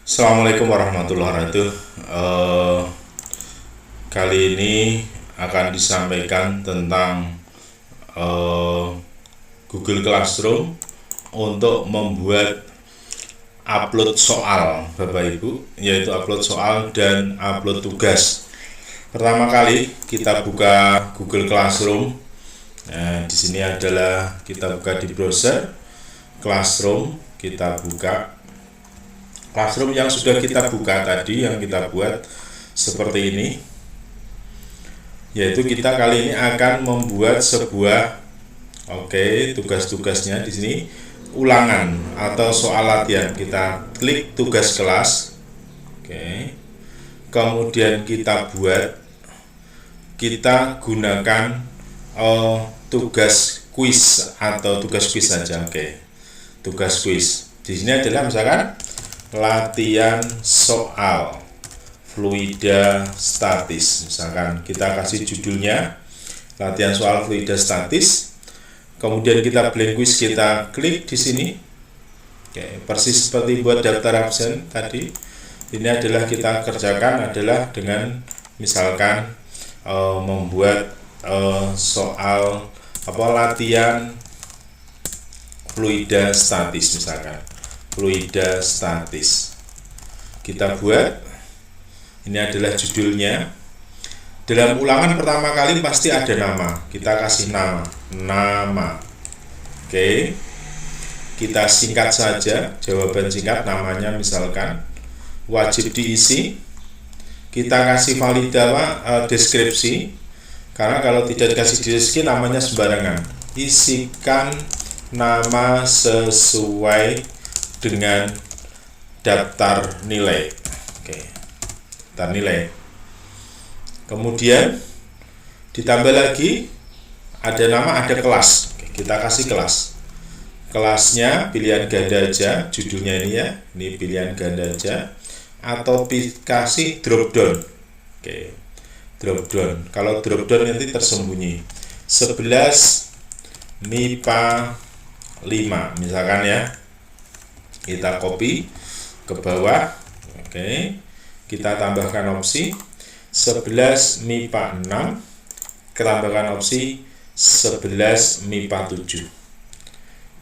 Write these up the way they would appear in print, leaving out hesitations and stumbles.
Assalamualaikum warahmatullahi wabarakatuh. Kali ini akan disampaikan tentang eh, Google Classroom untuk membuat upload soal, Bapak Ibu, yaitu upload soal dan upload tugas. Pertama kali kita buka Google Classroom. Nah, di sini adalah kita buka di browser Classroom, kita buka Classroom yang sudah kita buka tadi, yang kita buat seperti ini, yaitu kita kali ini akan membuat sebuah tugas-tugasnya di sini ulangan atau soal latihan. Kita klik tugas kelas, kemudian kita gunakan tugas quiz atau tugas quiz saja. Tugas quiz di sini adalah misalkan latihan soal fluida statis, misalkan kita kasih judulnya latihan soal fluida statis, kemudian kita blank quiz, kita klik di sini. Persis seperti buat daftar absen tadi, ini adalah kita kerjakan adalah dengan misalkan membuat soal latihan fluida statis, misalkan fluida statis kita buat. Ini adalah judulnya. Dalam ulangan pertama kali pasti ada nama, kita kasih nama. Kita singkat saja, jawaban singkat, namanya misalkan wajib diisi. Kita kasih valid deskripsi, karena kalau tidak dikasih deskripsi namanya sembarangan. Isikan nama sesuai dengan daftar nilai. Daftar nilai. Kemudian ditambah lagi ada nama, ada kelas. Kita kasih kelas. Kelasnya pilihan ganda aja, judulnya ini ya. Ini pilihan ganda aja, atau kasih drop down. Drop down. Kalau drop down nanti tersembunyi. 11 MIPA 5 misalkan ya. Kita copy ke bawah. Kita tambahkan opsi 11 MIPA 6, kita tambahkan opsi 11 MIPA 7.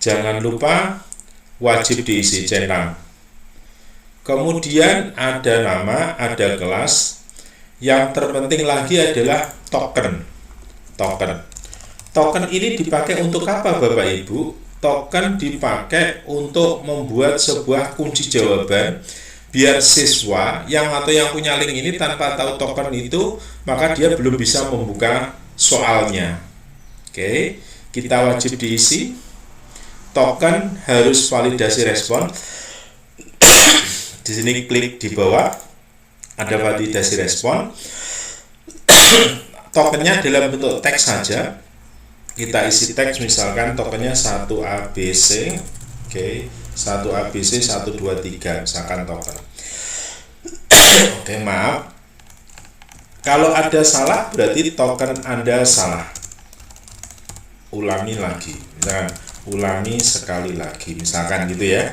Jangan lupa wajib diisi, centang. Kemudian ada nama, ada kelas. Yang terpenting lagi adalah token. Token ini dipakai untuk apa, Bapak Ibu? Token dipakai untuk membuat sebuah kunci jawaban, biar siswa yang punya link ini tanpa tahu token itu, maka dia belum bisa membuka soalnya. Kita wajib diisi. Token harus validasi respon. Di sini klik di bawah, ada validasi respon. Tokennya dalam bentuk teks saja. Kita isi teks, misalkan tokennya 1ABC, 1ABC 123, misalkan token. Maaf. Kalau ada salah berarti token Anda salah. Ulangi lagi, misalkan ulangi sekali lagi, misalkan gitu ya.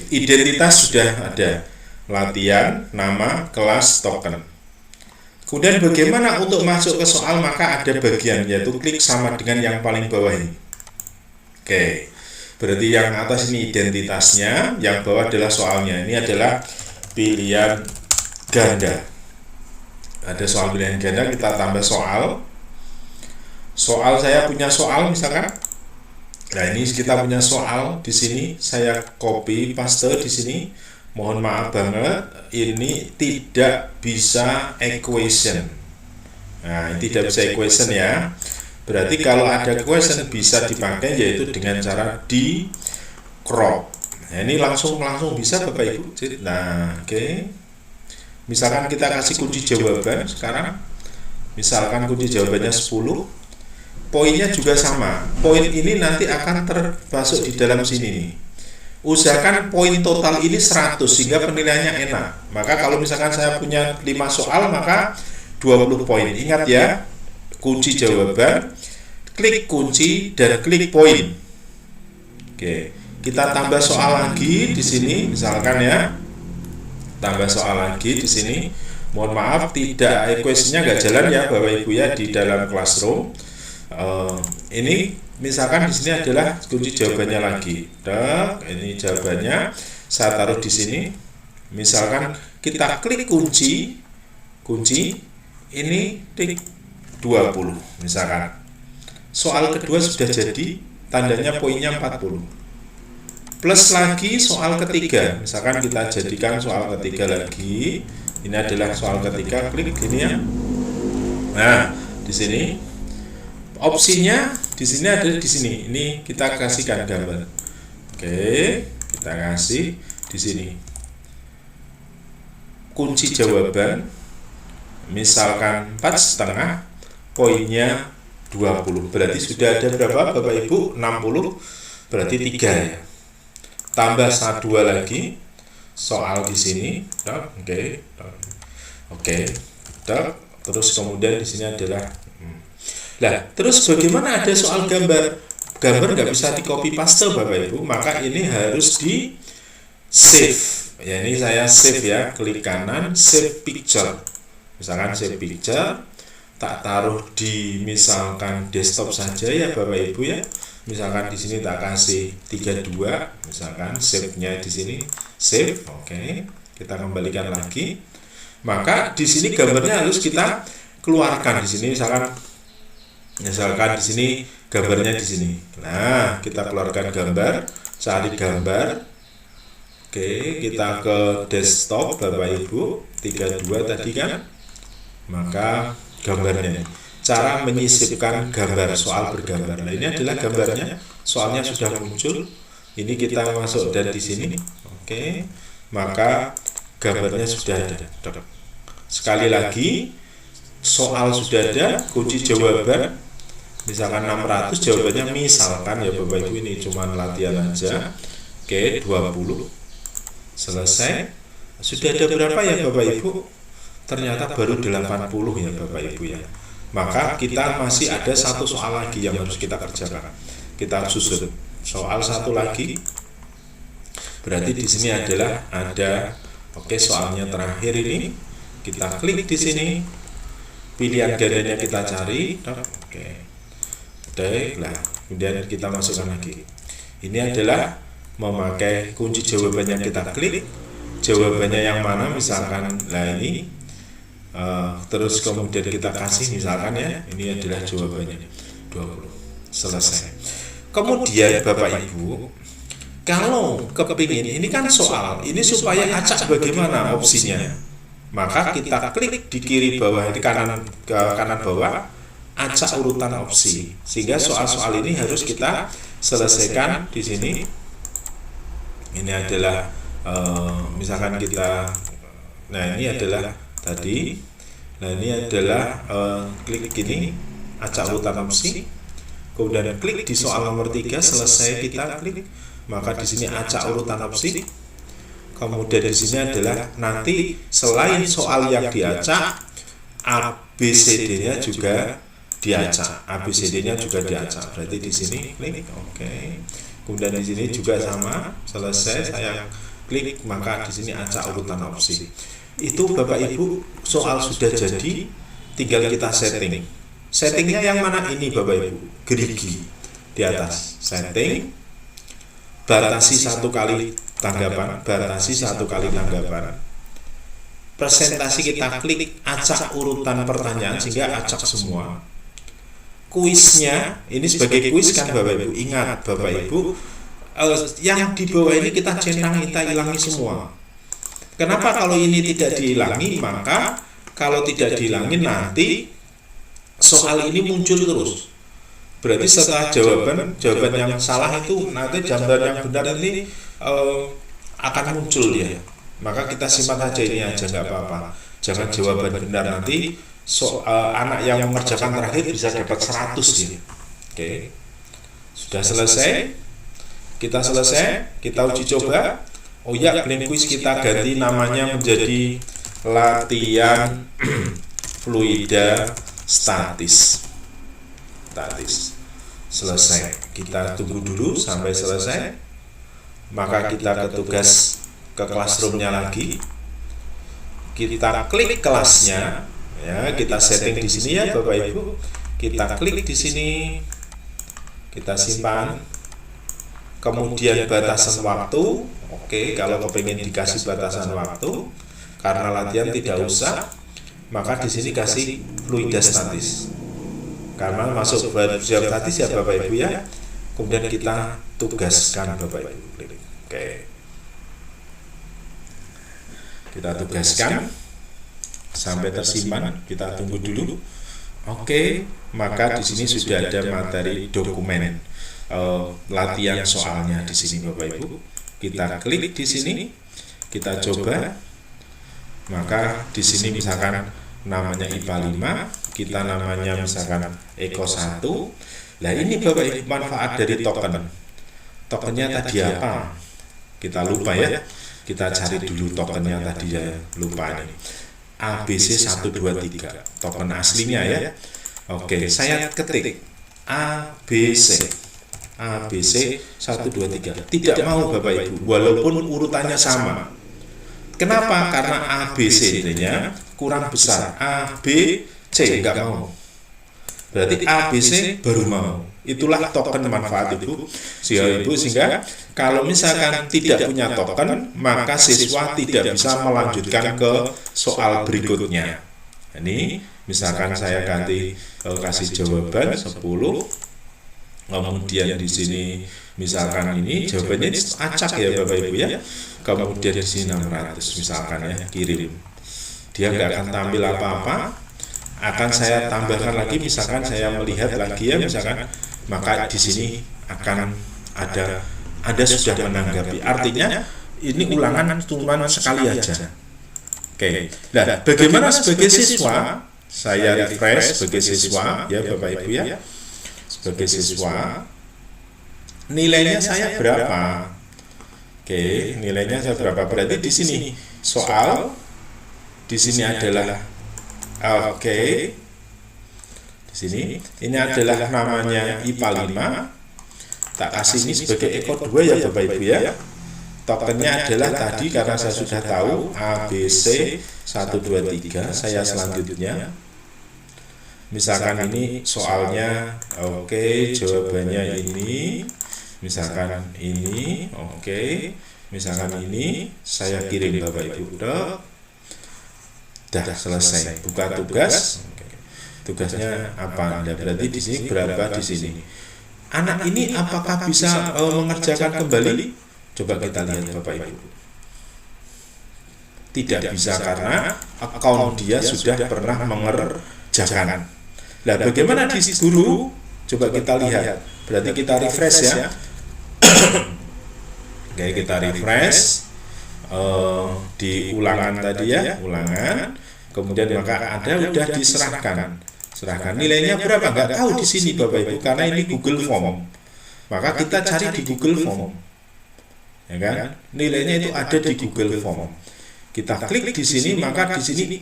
Identitas sudah ada. Latihan, nama, kelas, token. Kemudian bagaimana untuk masuk ke soal? Maka ada bagian, yaitu klik sama dengan yang paling bawah ini. Berarti yang atas ini identitasnya, yang bawah adalah soalnya. Ini adalah pilihan ganda. Ada soal pilihan ganda, kita tambah soal. Soal, saya punya soal misalkan. Nah, ini kita punya soal di sini, saya copy paste di sini. Mohon maaf banget, ini tidak bisa equation. Nah, ini tidak bisa equation ya. Berarti kalau ada equation bisa dipakai, yaitu dengan cara di crop. Nah, ini langsung bisa, Bapak Ibu. Nah, misalkan kita kasih kunci jawaban sekarang. Misalkan kunci jawabannya 10. Poinnya juga sama. Poin ini nanti akan termasuk di dalam sini nih. Usahakan poin total ini 100 sehingga penilaiannya enak. Maka kalau misalkan saya punya 5 soal, maka 20 poin. Ingat ya, kunci jawaban, klik kunci dan klik poin. kita tambah soal lagi di sini, misalkan ya, tambah soal lagi di sini. Mohon maaf, tidak, equation-nya nggak jalan ya Bapak Ibu ya di dalam Classroom. Ini misalkan di sini adalah kunci jawabannya lagi. Ini jawabannya saya taruh di sini. Misalkan kita klik kunci ini tik 20 misalkan. Soal kedua sudah jadi, tandanya poinnya 40. Plus lagi soal ketiga, misalkan kita jadikan soal ketiga lagi. Ini adalah soal ketiga, klik gini ya. Nah, di sini opsinya di sini ada di sini. Ini kita kasihkan gambar. Oke, kita kasih di sini. Kunci jawaban misalkan 4,5, poinnya 20. Berarti sudah ada berapa Bapak Ibu? 60. Berarti 3 ya. Tambah 2 lagi soal di sini. Oke. Terus kemudian di sini adalah terus bagaimana ada soal gambar? Gambar nggak bisa di copy paste Bapak Ibu, maka ini harus di save. Ya, ini saya save ya, klik kanan, save picture. Misalkan save picture, tak taruh di misalkan desktop saja ya Bapak Ibu ya. Misalkan di sini tak kasih 32, misalkan save-nya di sini save. Oke, kita kembalikan lagi. Maka di sini gambarnya harus kita keluarkan di sini. Misalkan di sini gambarnya di sini. Nah, kita keluarkan gambar, cari gambar. Oke, kita ke desktop Bapak Ibu 32 tadi kan. Maka gambarnya, cara menyisipkan gambar, soal bergambar. Nah, ini adalah gambarnya, soalnya sudah muncul. Ini kita masuk dan di sini. Oke, maka gambarnya sudah ada. Sekali lagi, soal sudah ada, kunci jawaban misalkan 600, jawabannya misalkan ya Bapak Ibu, ini cuma latihan aja. Oke, 20. Selesai. Sudah ada berapa ya Bapak Ibu? Ternyata baru 80 ya Bapak Ibu ya. Maka kita masih ada satu soal lagi yang harus kita kerjakan. Kita susun soal satu lagi. Berarti di sini adalah ada, oke, soalnya terakhir ini. Kita klik di sini, pilihan gandanya kita cari. Oke, nah, kemudian kita masukkan lagi. Ini adalah memakai kunci jawabannya, kita klik jawabannya yang mana misalkan. Nah, ini terus kemudian kita kasih misalkan ya, ini adalah jawabannya 20. Selesai. Kemudian Bapak Ibu, kalau kepingin, ini kan soal ini supaya acak bagaimana opsinya, maka kita klik di kiri bawah, di kanan bawah, acak urutan opsi, sehingga soal-soal ini harus kita selesaikan di sini. Ini adalah misalkan kita, nah ini adalah tadi. Nah, ini adalah klik gini, acak urutan opsi. Kemudian klik di soal nomor 3, selesai kita klik. Maka di sini acak urutan opsi. Kemudian di sini adalah nanti selain soal yang diacak, ABCD-nya juga diacak. ABCD-nya juga diacak. Berarti di sini klik, oke. Kemudian di sini juga sama, selesai saya klik, maka di sini acak urutan opsi. Itu Bapak Ibu, soal sudah jadi, tinggal kita setting. Settingnya yang mana ini Bapak Ibu? Gerigi di atas, setting, batasi 1 kali tanggapan, presentasi kita klik, acak urutan pertanyaan sehingga acak semua. Kuisnya, ini sebagai kuis kan Bapak Ibu, ingat Bapak Ibu, yang di bawah ini kita centang, kita hilangi semua. Kenapa kalau ini tidak dihilangi? Maka kalau tidak dihilangi nanti soal ini muncul terus. Berarti setelah jawaban yang salah itu nanti jawaban yang benar ini akan muncul dia. Maka kita simpan aja ini aja, nggak apa-apa. Jangan jawaban benar, nanti anak yang mengerjakan terakhir bisa dapat 100 dia. Oke. Sudah selesai. Kita uji coba. Oh ya, blank quiz kita ganti namanya menjadi latihan fluida statis. Selesai. Kita tunggu dulu sampai selesai. maka kita ke tugas ke classroom-nya lagi. Kita klik kelasnya, ya, kita setting di sini ya Bapak Ibu. Kita klik di sini, kita simpan. Kemudian batasan waktu, oke, kalau kepingin dikasih batasan waktu, karena latihan tidak usah, maka di sini kasih fluida statis. Karena masuk fluida statis ya Bapak Ibu ya. Kemudian kita tugaskan Bapak Ibu. Oke. Kita tugaskan sampai tersimpan, kita tunggu dulu. Oke, maka di sini sudah ada materi dokumen latihan soalnya di sini Bapak Ibu. Kita klik di sini, kita coba. Maka di sini misalkan namanya IPA 5, kita namanya misalkan Eko 1. Nah, ini Bapak Ibu manfaat dari token. Tokennya tadi apa? Kita lupa ya. Kita cari dulu tokennya tadi ya, lupa ini. ABC 123, token aslinya ya. Oke, saya ketik ABC 123. Tidak mau Bapak Ibu, walaupun urutannya sama. Kenapa? Karena ABC-nya kurang besar. ABC enggak mau. Berarti ABC baru mau. Itulah token manfaat Ibu. Sehingga kalau misalkan tidak punya token, maka siswa tidak bisa melanjutkan ke soal berikutnya. Ini misalkan saya ganti kasih jawaban 10. Kemudian di sini misalkan ini jawabannya acak ya Bapak Ibu ya. Kemudian di sini 600 misalkan ya, kirim. Dia nggak akan tampil apa-apa. Akan saya tambahkan lagi, misalkan saya melihat lagi ya, misalkan, maka di sini akan ada Anda sudah menanggapi. Artinya ini ulangan cuma sekali aja. Oke. Nah, bagaimana sebagai siswa? Saya refresh sebagai siswa ya Bapak Ibu ya. Sebagai siswa, nilainya saya berapa? Oke, nilainya saya berapa? Berarti di sini soal, di sini adalah oke. Di sini ini adalah namanya IPA 5. Tak kasih ini sebagai Eko 2 ya Bapak Ibu ya. Tokennya adalah tadi, karena saya sudah tahu ABC 123. Saya selanjutnya misalkan ini soalnya, oke, jawabannya ini, misalkan ini, oke, misalkan ini, saya kirim Bapak Ibu. Dah selesai. Buka tugas. Tugasnya apa? Anda berarti di sini berapa di sini? Anak ini apakah bisa mengerjakan kembali? Coba kita lihat Bapak Ibu. Tidak bisa, karena akun dia sudah pernah mengerjakan. Nah, bagaimana di guru? Coba kita lihat. Berarti kita refresh ya. Oke, kita refresh di ulangan tadi ya, ulangan. Kemudian maka Anda sudah diserahkan. Serahkan nilainya berapa? Nggak tahu di sini Bapak Ibu, karena ini Google Form. Maka kita cari di Google Form. Ya kan? Nilainya itu ada di Google Form. Kita klik di sini, maka di sini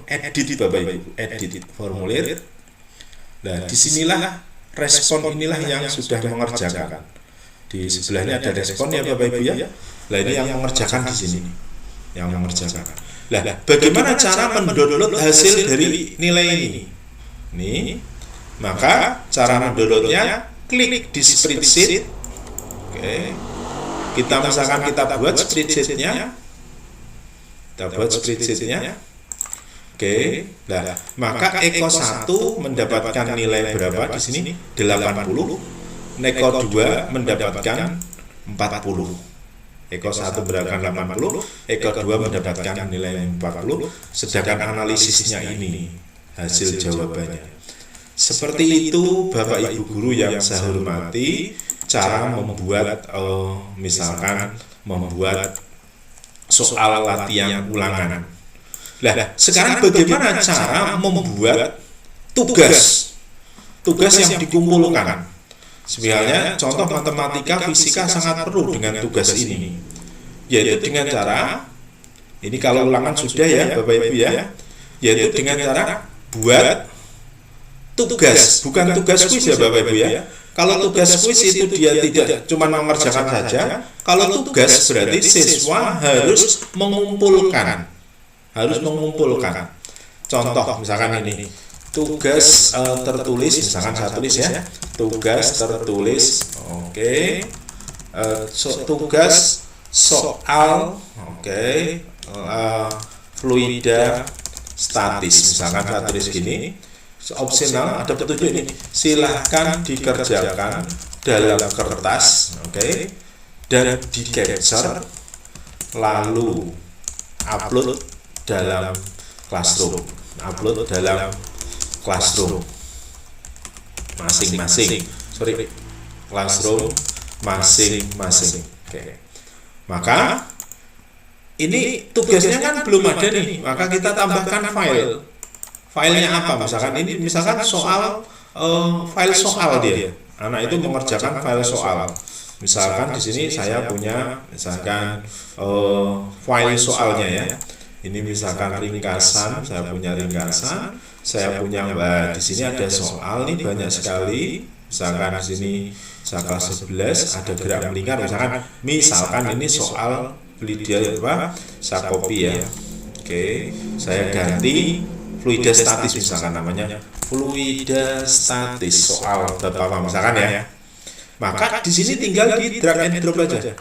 edit Bapak Ibu, edit formulir. Nah, disinilah respon inilah yang sudah mengerjakan. Di sebelahnya ada respon ya Bapak Ibu ya. Nah, ini yang mengerjakan di sini. Yang mengerjakan. Nah, bagaimana cara mendownload hasil dari nilai ini? Nih, maka cara mendownloadnya klik di spreadsheet. Oke. Kita misalkan kita buat spreadsheetnya. Kita buat spreadsheetnya. Oke, nah, maka Eko 1 mendapatkan nilai berapa di sini? 80. Eko 2 mendapatkan 40. Eko 1 mendapatkan 80, Eko 2 mendapatkan nilai 40, sedangkan analisisnya ini hasil jawabannya. Seperti itu Bapak Ibu guru yang saya hormati, cara membuat misalkan membuat soal latihan ulangan. Nah, sekarang bagaimana cara membuat tugas yang dikumpulkan? Sebenarnya contoh matematika, fisika sangat perlu dengan tugas ini, yaitu dengan cara ini, kalau ulangan sudah ya Bapak Ibu ya, yaitu dengan cara buat tugas, bukan tugas kuis ya Bapak Ibu ya. Kalau tugas kuis itu dia tidak cuma mengerjakan saja. Kalau tugas berarti siswa harus mengumpulkan. Contoh misalkan ini tugas tertulis, misalkan saya tulis ya, tugas tertulis, oke. Tugas soal, oke, fluida statis, misalkan saya tulis gini, opsional ada petunjuk ini, silahkan dikerjakan dalam kertas, oke, dan di capture lalu upload dalam Classroom, masing-masing, Classroom masing-masing. Oke. Maka ini tugasnya kan belum ada nih, maka kita tambahkan filenya apa, misalkan soal, file soal dia, anak itu mengerjakan file soal. Misalkan di sini saya punya misalkan file soalnya ya. Ini misalkan ringkasan, saya punya ringkasan, saya punya di sini ada soal nih banyak sekali. Misalkan di sini saya kelas 11 ada gerak melingkar, misalkan ini soal saya copy ya. Oke, saya ganti fluida statis, misalkan namanya fluida statis soal Bapak misalkan ya. Maka di sini tinggal di drag and drop aja.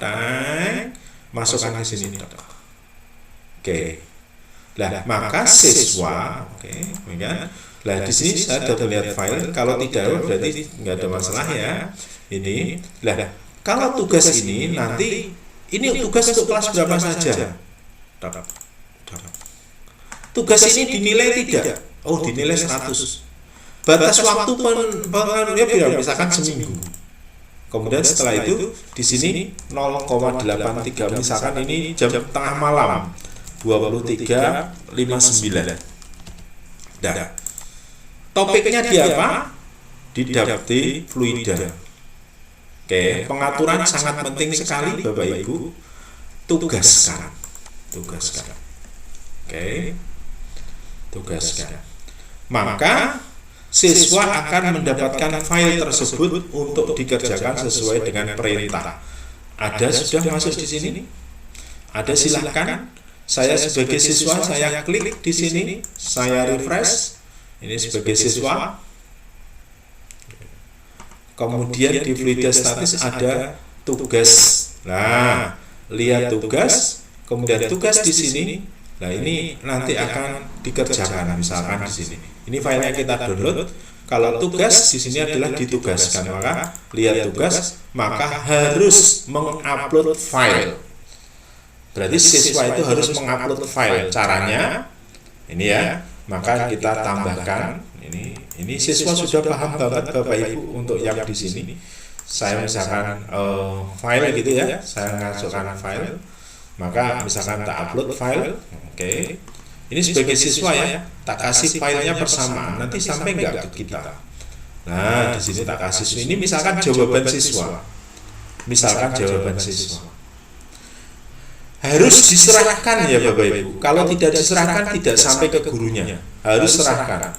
Masukkan ke sini. Oke. Lah, maka siswa, oke, ya. Lah di sini saya sudah melihat file. Kalau tidak berarti nggak ada masalah ya. Ini, lah kalau tugas ini nanti ini tugas untuk kelas berapa saja? Tugas ini dinilai tidak? Oh, dinilai 100. Batas waktu ya misalkan seminggu. Kemudian setelah itu di sini 0,83, misalkan ini jam tengah malam 23.59. Dah. Topiknya di apa? Didapti fluida. Oke, pengaturan sangat penting sekali Bapak Ibu. Tugaskan. Oke. Tugaskan. Maka siswa akan mendapatkan file tersebut untuk dikerjakan sesuai dengan perintah. Ada sudah masuk di sini? Ada, silahkan. Saya sebagai siswa, saya klik di sini, saya refresh. Ini sebagai siswa. Kemudian di fluida statis ada tugas. Nah, lihat tugas, kemudian tugas di sini. Nah, ini nanti akan dikerjakan misalkan di sini. Ini filenya kita download. Kalau tugas di sini adalah ditugaskan, maka lihat tugas, maka harus mengupload file. Berarti siswa itu harus mengupload file. Caranya ini ya, maka kita tambahkan ini siswa sudah paham banget Bapak Ibu untuk yang di sini. Saya misalkan file gitu ya, saya masukkan file, maka misalkan tak upload file, oke. Ini sebagai siswa ya, tak kasih filenya bersamaan, nanti sampai nggak ke kita. Nah, di sini tak kasih. Ini misalkan jawaban siswa. Harus diserahkan ya Bapak Ibu. Kalau tidak diserahkan tidak sampai ke gurunya. Harus serahkan.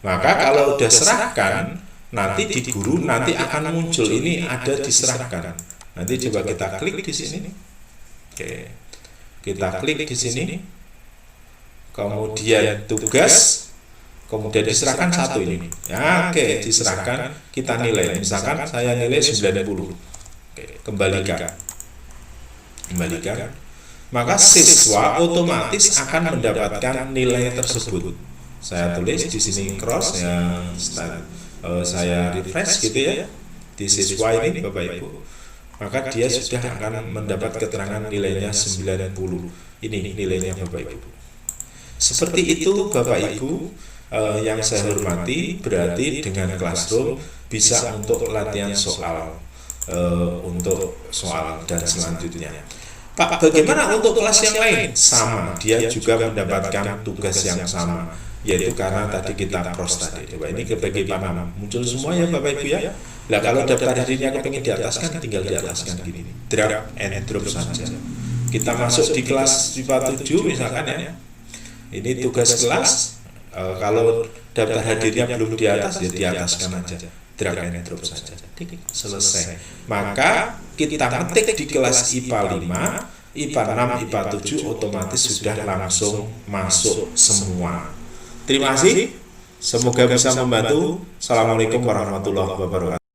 Maka kalau udah serahkan, nanti di guru nanti akan muncul ini ada diserahkan. Nanti coba kita klik di sini. Oke. Kita klik di sini. Kemudian tugas, kemudian diserahkan satu ini. Ya, oke, diserahkan, kita nilai. Misalkan saya nilai 90. Oke, kembalikan. Maka siswa otomatis akan mendapatkan nilai tersebut. Saya tulis di sini cross ya, saya refresh gitu ya di siswa ini Bapak Ibu, maka dia sudah akan mendapat keterangan nilainya 90. Ini nilainya Bapak Ibu. Seperti itu Bapak Ibu yang saya hormati, berarti dengan Classroom bisa untuk latihan soal, untuk soal dan selanjutnya. Pak, bagaimana untuk kelas yang lain? Sama, dia juga mendapatkan tugas yang sama, yaitu karena tadi kita cross tadi. Coba ini kebagi paham, muncul semua ya Bapak Ibu ya. Nah kalau daftar dirinya kepengen diataskan, tinggal diataskan gini, drag and drop saja. Kita masuk di kelas IPA 7 misalkan ya. Ini tugas kelas, Kalau daftar hadirnya belum di atas, ya di ataskan aja, drag and drop saja, selesai. Maka kita ketik di kelas IPA 5, IPA 6, IPA 7 otomatis sudah langsung masuk semua. Terima kasih, semoga bisa membantu. Assalamualaikum warahmatullahi wabarakatuh.